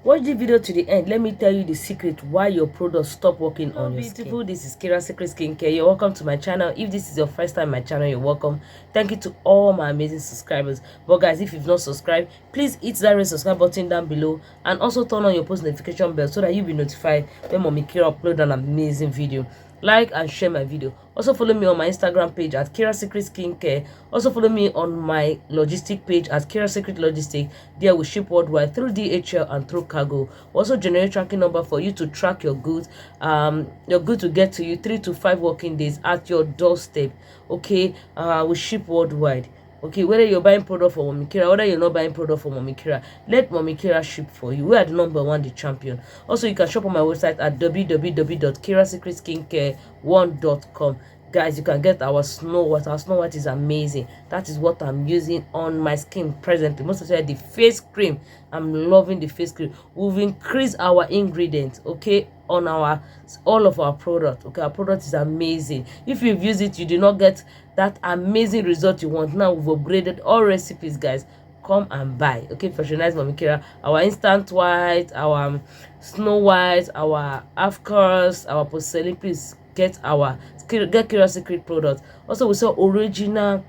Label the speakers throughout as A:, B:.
A: Watch the video to the end. Let me tell you the secret why your products stop working on your skin. This is Kirasecret Skincare. You're welcome to my channel. If this is your first time on my channel, you're welcome. Thank you to all my amazing subscribers. But guys, if you've not subscribed, please hit that red subscribe button down below and also turn on your post notification bell so that you'll be notified when Mommy Kira upload an amazing video. Like and share my video. Also follow me on my Instagram page at Kirasecret Skincare. Also follow me on my logistic page at Kirasecret Logistic. There we ship worldwide through DHL and through cargo. Also generate tracking number for you to track your goods. Your goods will get to you 3 to 5 working days at your doorstep. Okay, we ship worldwide. Okay, whether you're buying product for Mommy Kira, whether you're not buying product for Mommy Kira, let Mommy Kira ship for you. We are the #1, the champion. Also, you can shop on my website at www.kirasecretskincare1.com. Guys, you can get our Snow White. Our Snow White is amazing. That is what I'm using on my skin presently. Most especially the face cream. I'm loving the face cream. We've increased our ingredients, okay, on all of our product. Okay, our product is amazing. If you've used it, you do not get that amazing result you want. Now we've upgraded all recipes, guys. Come and buy. Okay, patronize Mommy Kira. Our instant white, our Snow White, our 𝐂𝐓, our porcelain. Please get Kirasecret product. Also, we sell original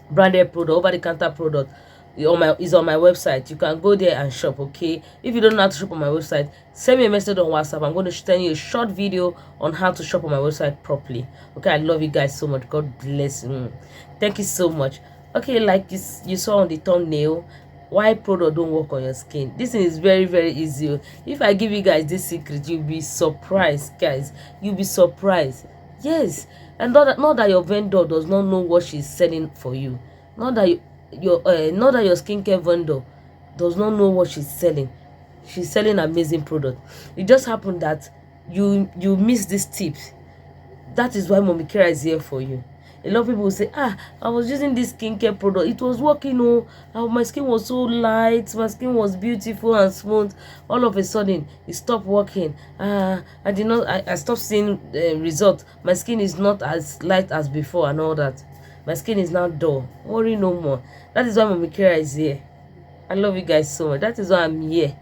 A: branded product, over-the-counter product. Is on my website. You can go there and shop. Okay, if you don't know how to shop on my website, send me a message on WhatsApp. I'm going to send you a short video on how to shop on my website properly. Okay, I love you guys so much. God bless you. Thank you so much. Okay, like you saw on the thumbnail, why product don't work on your skin. This thing is very, very easy. If I give you guys this secret, you'll be surprised, guys. You'll be surprised. Yes, and not that your vendor does not know what she's selling for you. Not that your skincare vendor does not know what she's selling. She's selling amazing product. It just happened that you miss these tips. That is why Mommy Kira is here for you. A lot of people will say, I was using this skincare product, it was working. My skin was so light, my skin was beautiful and smooth. All of a sudden it stopped working. I stopped seeing result. My skin is not as light as before and all that. My skin is now dull. Worry no more. That is why Mommy Kira is here. I love you guys so much. That is why I'm here.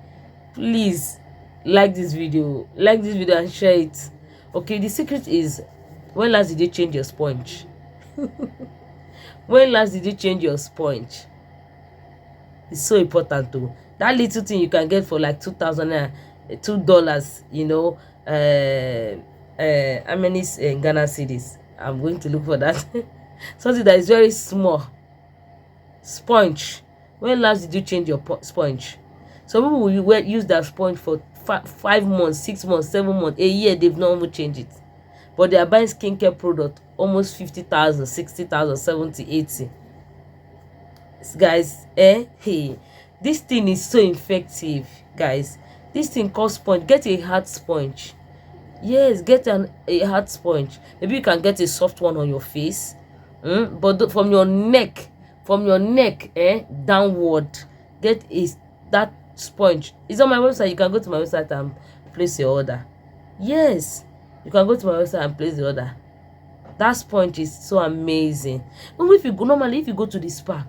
A: Please like this video and share it. Okay, the secret is, when last did you change your sponge? When last did you change your sponge? It's so important too. That little thing you can get for like $2,000, you know, how many Ghana cedis? I'm going to look for that. Something that is very small. Sponge. When last did you change your sponge? Some people will use that sponge for 5 months, 6 months, 7 months, a year. They've not even changed it. But they are buying skincare product almost 50,000, 60,000, 70, 80. Guys, hey, this thing is so effective, guys. This thing called sponge. Get a hard sponge. Yes, get a hard sponge. Maybe you can get a soft one on your face. But from your neck, downward, get that sponge. It's on my website. You can go to my website and place your order. Yes, you can go to my website and place the order. That sponge is so amazing. And if you go to the spa,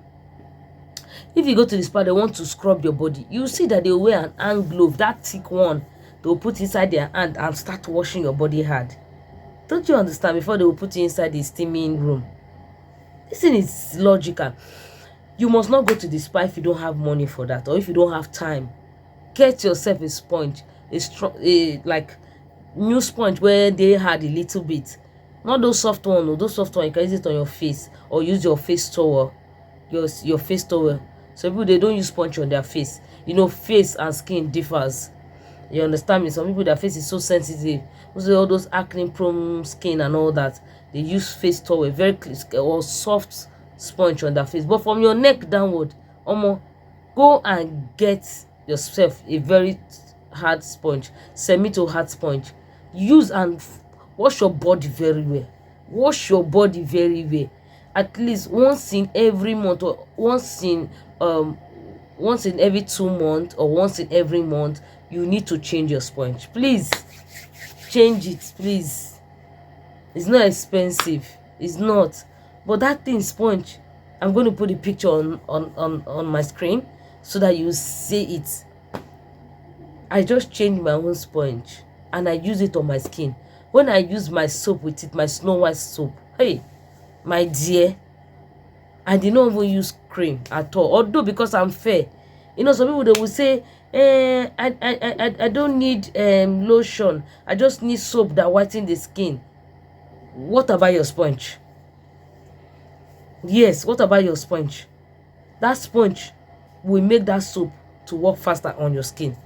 A: they want to scrub your body. You see that they wear an hand glove, that thick one. They will put inside their hand and start washing your body hard. Don't you understand? Before they will put you inside the steaming room. This thing is logical. You must not go to the spa if you don't have money for that, or if you don't have time. Get yourself a sponge, like new sponge where they had a little bit. Not those soft ones. Those soft ones you can use it on your face or use your face towel. Your face towel. Some people, they don't use sponge on their face. You know, face and skin differs. You understand me? Some people, their face is so sensitive. All those acne prone skin and all that. They use face towel, very or soft sponge on their face. But from your neck downward, go and get yourself a very hard sponge, semi to hard sponge. Use and wash your body very well. Wash your body very well. At least once in every month, or once in every 2 months, or once in every month, you need to change your sponge. Please change it, please. It's not expensive. It's not. But that thing sponge, I'm going to put a picture on my screen so that you see it. I just changed my own sponge and I use it on my skin. When I use my soap with it, my Snow White soap, hey, my dear, I did not even use cream at all. Although because I'm fair, you know, some people they will say, I don't need lotion. I just need soap that whiten the skin. What about your sponge? Yes, what about your sponge? That sponge will make that soap to work faster on your skin.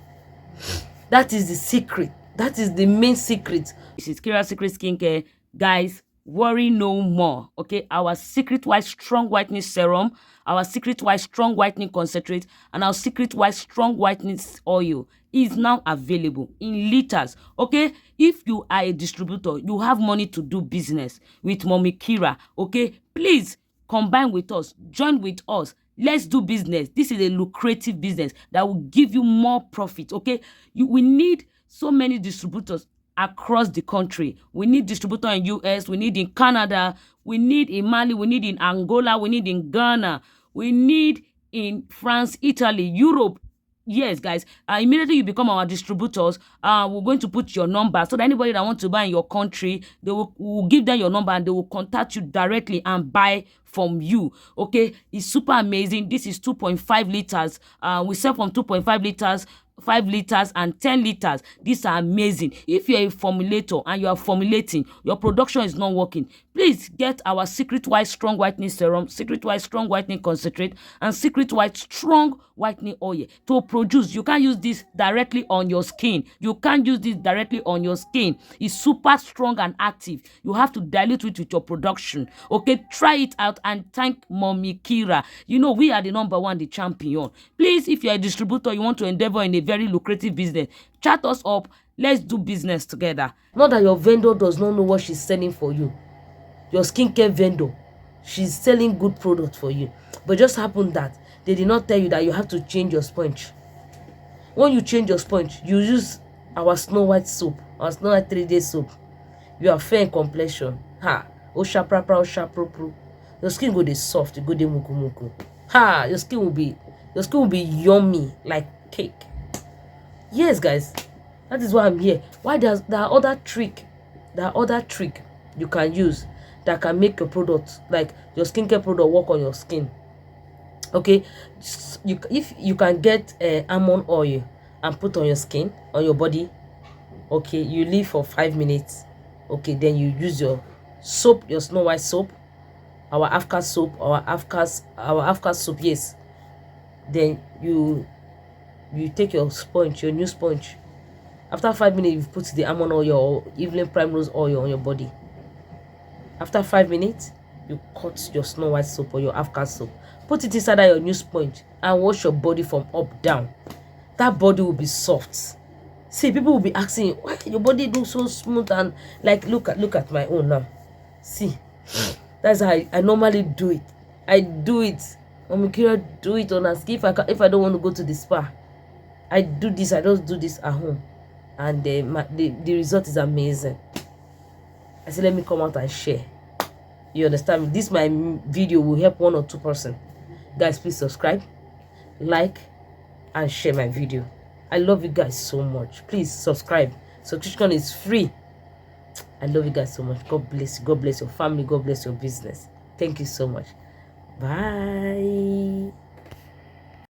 A: That is the secret. That is the main secret. This is Kirasecret skincare, guys. Worry no more. Okay, our Secret White Strong Whitening Serum, our Secret White Strong Whitening Concentrate, and our Secret White Strong Whitening Oil is now available in liters. Okay, if you are a distributor, you have money to do business with Mommy Kira. Okay, please combine with us, join with us. Let's do business. This is a lucrative business that will give you more profit. Okay, we need so many distributors across the country. We need distributor in US, we need in Canada, we need in Mali, we need in Angola, we need in Ghana, we need in France, Italy, Europe. Yes, guys, immediately you become our distributors, we're going to put your number so that anybody that wants to buy in your country, we'll give them your number and they will contact you directly and buy from you. Okay, it's super amazing. This is 2.5 liters. We sell from 2.5 liters, 5 liters and 10 liters. These are amazing. If you're a formulator and you are formulating, your production is not working, please get our Secret White Strong Whitening Serum, Secret White Strong Whitening Concentrate, and Secret White Strong Whitening Oil to produce. You can't use this directly on your skin. You can't use this directly on your skin. It's super strong and active. You have to dilute it with your production. Okay, try it out and thank Mommy Kira. You know, we are the #1, the champion. Please, if you're a distributor, you want to endeavor in a very lucrative business, chat us up. Let's do business together. Not that your vendor does not know what she's selling for you. Your skincare vendor, she's selling good product for you, but just happened that they did not tell you that you have to change your sponge. When you change your sponge, you use our Snow White soap, our Snow White 3-day soap. You are fair in complexion. Ha! Osha prapra, osha propro. Your skin go dey soft, go dey muku muku. Ha! Your skin will be yummy like cake. Yes, guys, that is why I'm here. Why there are other trick you can use that can make your product, like your skincare product, work on your skin. Okay, if you can get almond oil and put on your skin, on your body. Okay, you leave for 5 minutes. Okay, then you use your soap, your Snow White soap, our �𝐓𝐇 soap, our 𝐿𝐴𝐓𝐇 soap. Yes, then you take your sponge, your new sponge. After 5 minutes, you put the almond oil or evening primrose oil on your body. After 5 minutes, you cut your Snow White soap or your 𝐿𝐴𝐓𝐇 soap. Put it inside your new sponge and wash your body from up down. That body will be soft. See, people will be asking, why your body looks so smooth and like, look at my own now. See, that's how I normally do it. I do it. Mommy Kira do it on her skin. If I don't want to go to the spa, I do this. I just do this at home, and the result is amazing. I said, let me come out and share. You understand me? This my video will help 1 or 2 person. Guys, please subscribe, like, and share my video. I love you guys so much. Please subscribe. Subscription is free. I love you guys so much. God bless you. God bless your family. God bless your business. Thank you so much. Bye.